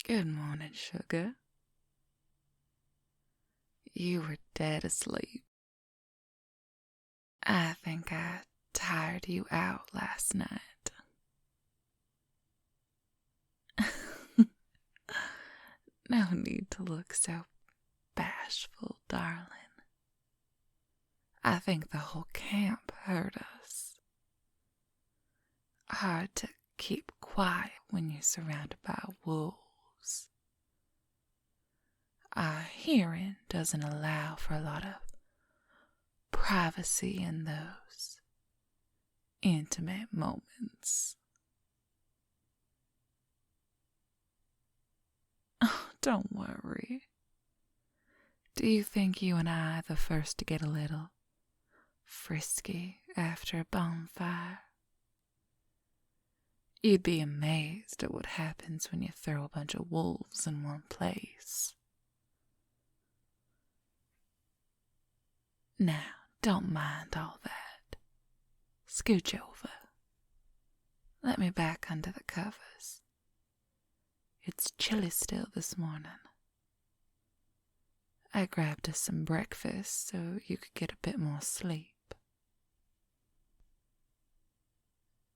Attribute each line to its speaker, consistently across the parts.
Speaker 1: Good morning, sugar. You were dead asleep. I think I tired you out last night. No need to look so bashful, darling. I think the whole camp heard us. Hard to keep quiet when you're surrounded by wolves. Our hearing doesn't allow for a lot of privacy in those intimate moments. Oh, don't worry. Do you think you and I are the first to get a little frisky after a bonfire? You'd be amazed at what happens when you throw a bunch of wolves in one place. Now, don't mind all that. Scooch over. Let me back under the covers. It's chilly still this morning. I grabbed us some breakfast so you could get a bit more sleep.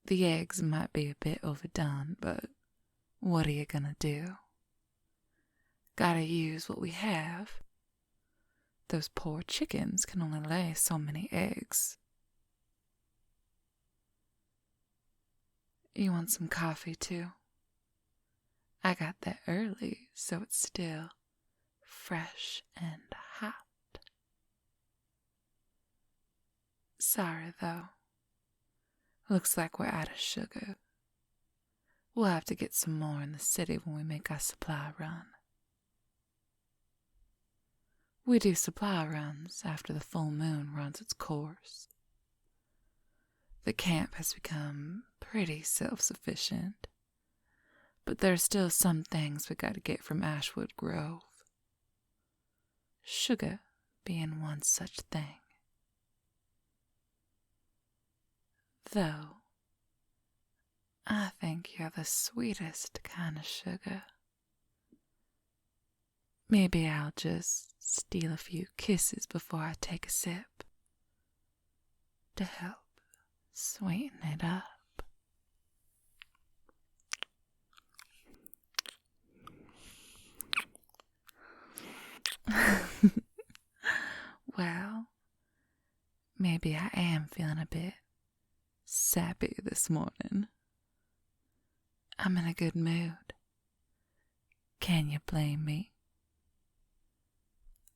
Speaker 1: The eggs might be a bit overdone, but what are you gonna do? Gotta use what we have. Those poor chickens can only lay so many eggs. You want some coffee too? I got that early, so it's still fresh and hot. Sorry, though. Looks like we're out of sugar. We'll have to get some more in the city when we make our supply run. We do supply runs after the full moon runs its course. The camp has become pretty self-sufficient, but there are still some things we gotta get from Ashwood Grove. Sugar being one such thing. Though, I think you're the sweetest kind of sugar. Maybe I'll just steal a few kisses before I take a sip to help sweeten it up. Well, maybe I am feeling a bit sappy this morning. I'm in a good mood. Can you blame me?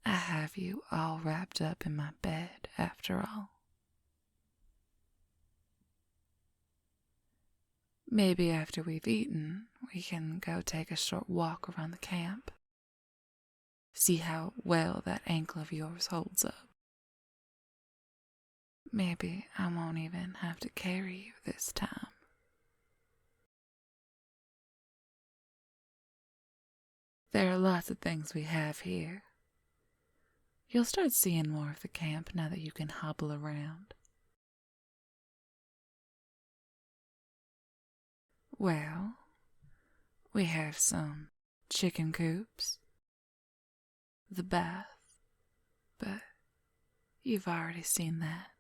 Speaker 1: I have you all wrapped up in my bed after all. Maybe after we've eaten, we can go take a short walk around the camp. See how well that ankle of yours holds up. Maybe I won't even have to carry you this time. There are lots of things we have here. You'll start seeing more of the camp now that you can hobble around. Well, we have some chicken coops, the bath, but you've already seen that.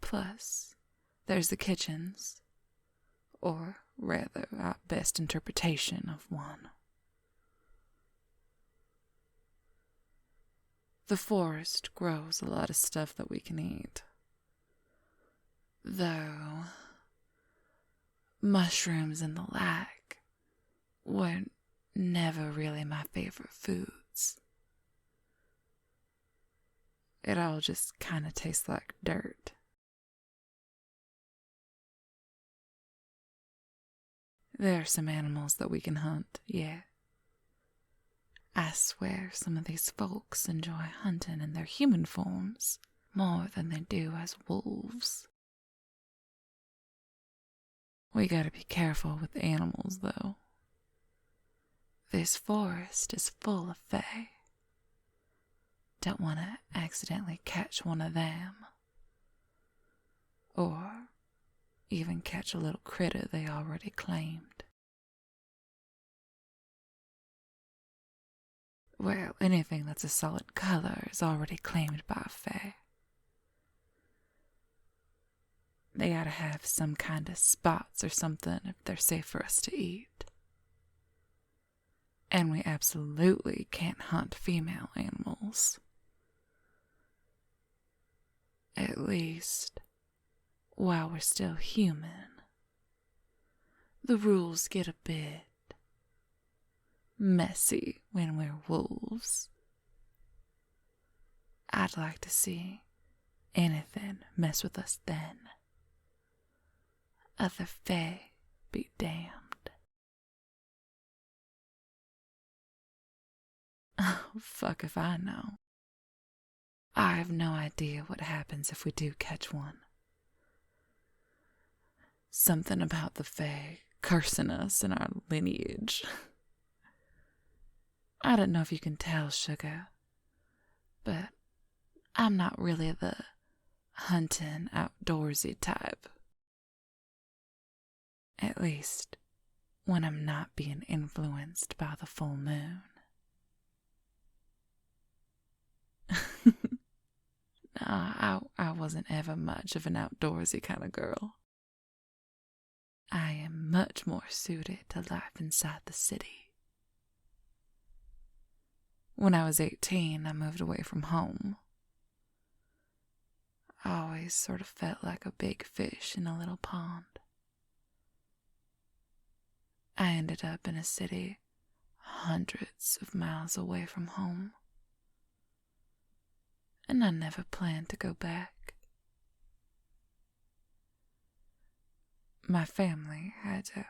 Speaker 1: Plus, there's the kitchens, or rather, our best interpretation of one. The forest grows a lot of stuff that we can eat. Though, mushrooms and the like were never really my favorite foods. It all just kind of tastes like dirt. There are some animals that we can hunt, yeah. I swear some of these folks enjoy hunting in their human forms more than they do as wolves. We gotta be careful with animals, though. This forest is full of fae. Don't want to accidentally catch one of them. Or even catch a little critter they already claimed. Well, anything that's a solid color is already claimed by a fae. They gotta have some kind of spots or something if they're safe for us to eat. And we absolutely can't hunt female animals. At least, while we're still human. The rules get a bit messy when we're wolves. I'd like to see anything mess with us then. Other fae be damned. Oh, fuck if I know. I have no idea what happens if we do catch one. Something about the fae cursing us in our lineage. I don't know if you can tell, Sugar, but I'm not really the hunting, outdoorsy type. At least, when I'm not being influenced by the full moon. Nah, I wasn't ever much of an outdoorsy kind of girl. I am much more suited to life inside the city. When I was 18, I moved away from home. I always sort of felt like a big fish in a little pond. I ended up in a city hundreds of miles away from home. And I never planned to go back. My family had to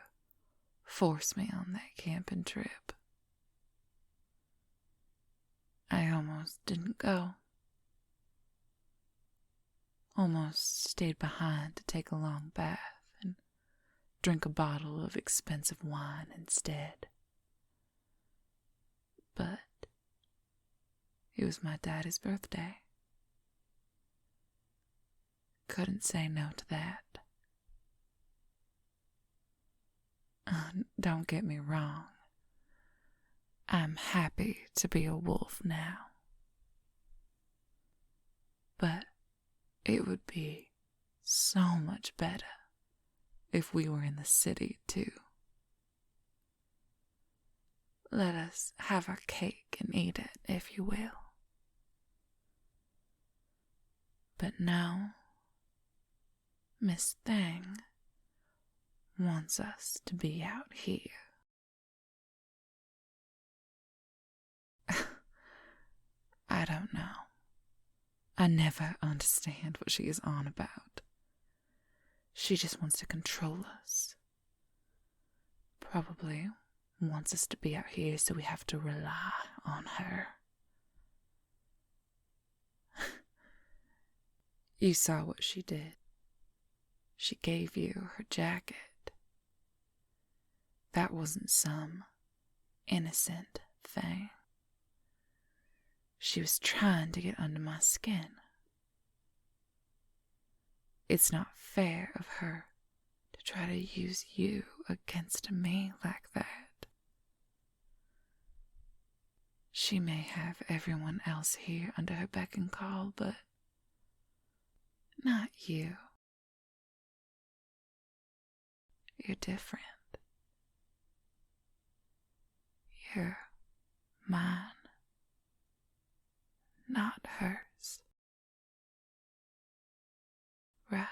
Speaker 1: force me on that camping trip. I almost didn't go. Almost stayed behind to take a long bath and drink a bottle of expensive wine instead. But it was my daddy's birthday. Couldn't say no to that. Don't get me wrong. I'm happy to be a wolf now. But it would be so much better if we were in the city too. Let us have our cake and eat it, if you will. But no, Miss Thang wants us to be out here. I don't know. I never understand what she is on about. She just wants to control us. Probably wants us to be out here so we have to rely on her. You saw what she did. She gave you her jacket. That wasn't some innocent thing. She was trying to get under my skin. It's not fair of her to try to use you against me like that. She may have everyone else here under her beck and call, but not you. You're different. You're mine, not hers. Right?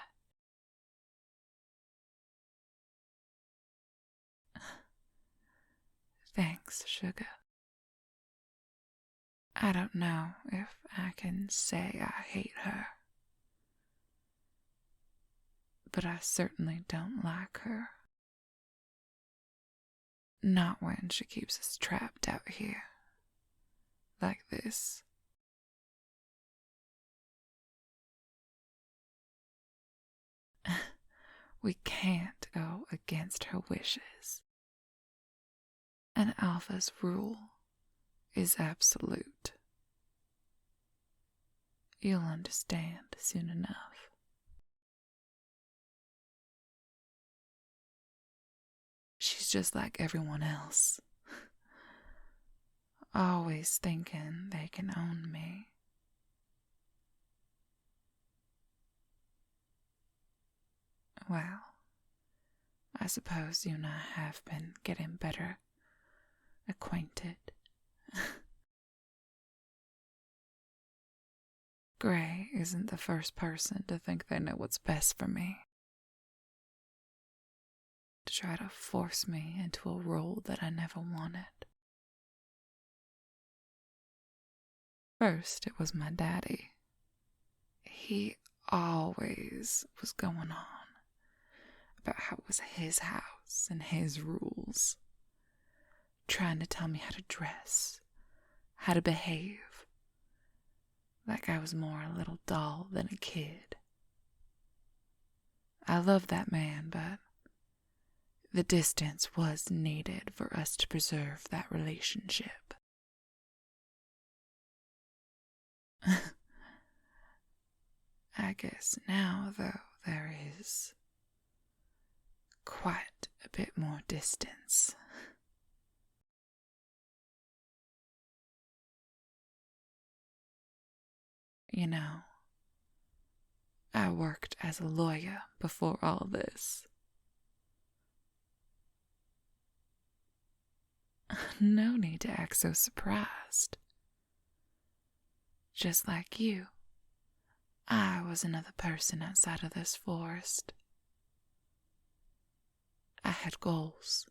Speaker 1: Thanks, Sugar. I don't know if I can say I hate her, but I certainly don't like her. Not when she keeps us trapped out here, like this. We can't go against her wishes. An alpha's rule is absolute. You'll understand soon enough. She's just like everyone else. always thinking they can own me. Well, I suppose you and I have been getting better acquainted. Gray isn't the first person to think they know what's best for me, to try to force me into a role that I never wanted. First, it was my daddy. He always was going on about how it was his house and his rules, trying to tell me how to dress, how to behave, like I was more a little doll than a kid. I loved that man, but the distance was needed for us to preserve that relationship. I guess now, though, there is quite a bit more distance. You know, I worked as a lawyer before all this. No need to act so surprised. Just like you, I was another person outside of this forest. I had goals.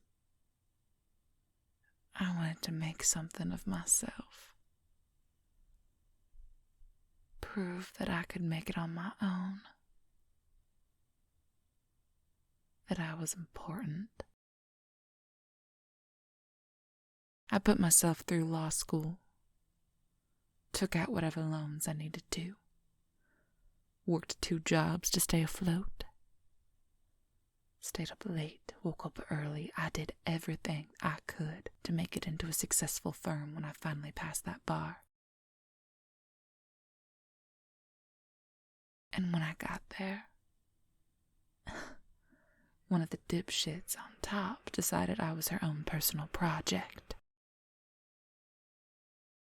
Speaker 1: I wanted to make something of myself. Prove that I could make it on my own. That I was important. I put myself through law school. Took out whatever loans I needed to. Worked 2 jobs to stay afloat. Stayed up late, woke up early. I did everything I could to make it into a successful firm when I finally passed that bar. And when I got there, one of the dipshits on top decided I was her own personal project.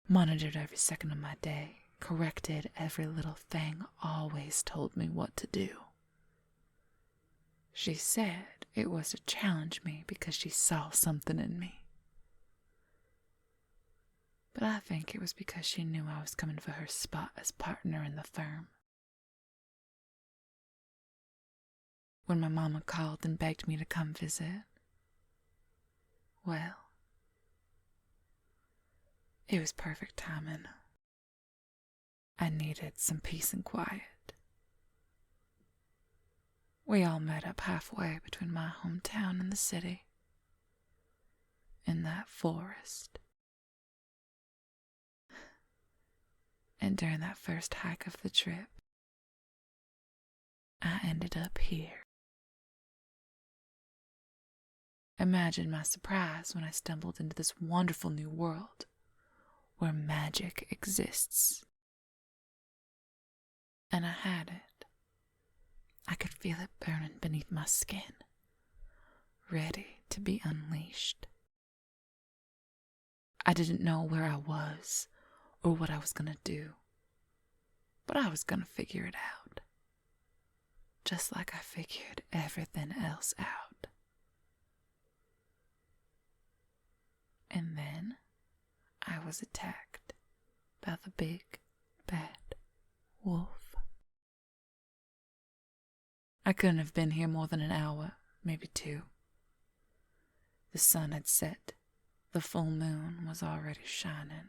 Speaker 1: Monitored every second of my day, corrected every little thing, always told me what to do. She said it was to challenge me because she saw something in me. But I think it was because she knew I was coming for her spot as partner in the firm. When my mama called and begged me to come visit, well, it was perfect timing. I needed some peace and quiet. We all met up halfway between my hometown and the city, in that forest. And during that first hike of the trip, I ended up here. Imagine my surprise when I stumbled into this wonderful new world where magic exists. And I had it. I could feel it burning beneath my skin, ready to be unleashed. I didn't know where I was or what I was gonna do, but I was gonna figure it out, just like I figured everything else out. And then I was attacked by the big, bad wolf. I couldn't have been here more than an hour, maybe 2. The sun had set. The full moon was already shining.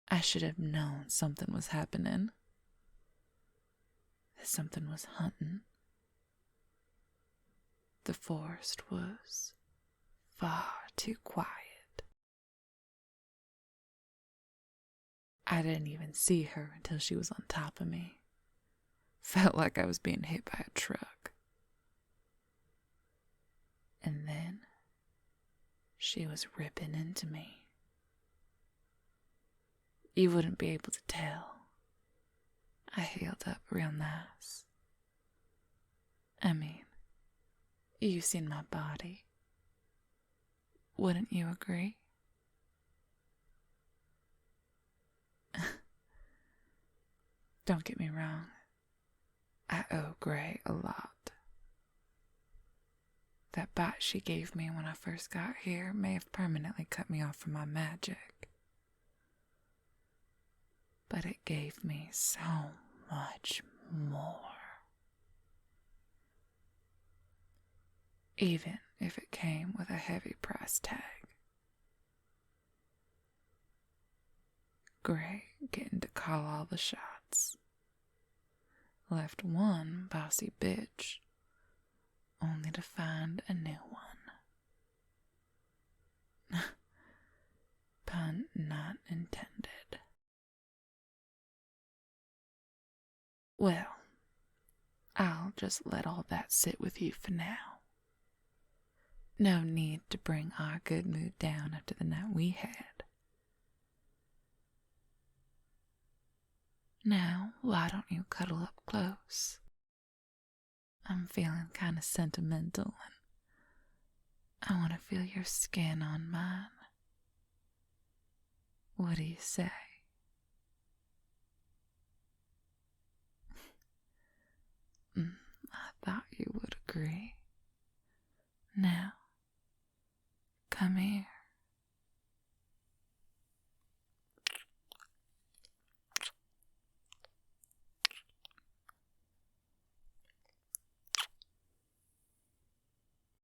Speaker 1: I should have known something was happening. That something was hunting. The forest was far too quiet. I didn't even see her until she was on top of me. Felt like I was being hit by a truck. And then she was ripping into me. You wouldn't be able to tell. I healed up real nice. I mean, you've seen my body. Wouldn't you agree? Don't get me wrong. I owe Gray a lot. That bite she gave me when I first got here may have permanently cut me off from my magic. But it gave me so much more. Even if it came with a heavy price tag. Gray getting to call all the shots. Left one bossy bitch, only to find a new one. Pun not intended. Well, I'll just let all that sit with you for now. No need to bring our good mood down after the night we had. Now, why don't you cuddle up close? I'm feeling kind of sentimental and I want to feel your skin on mine. What do you say? I thought you would agree. Now,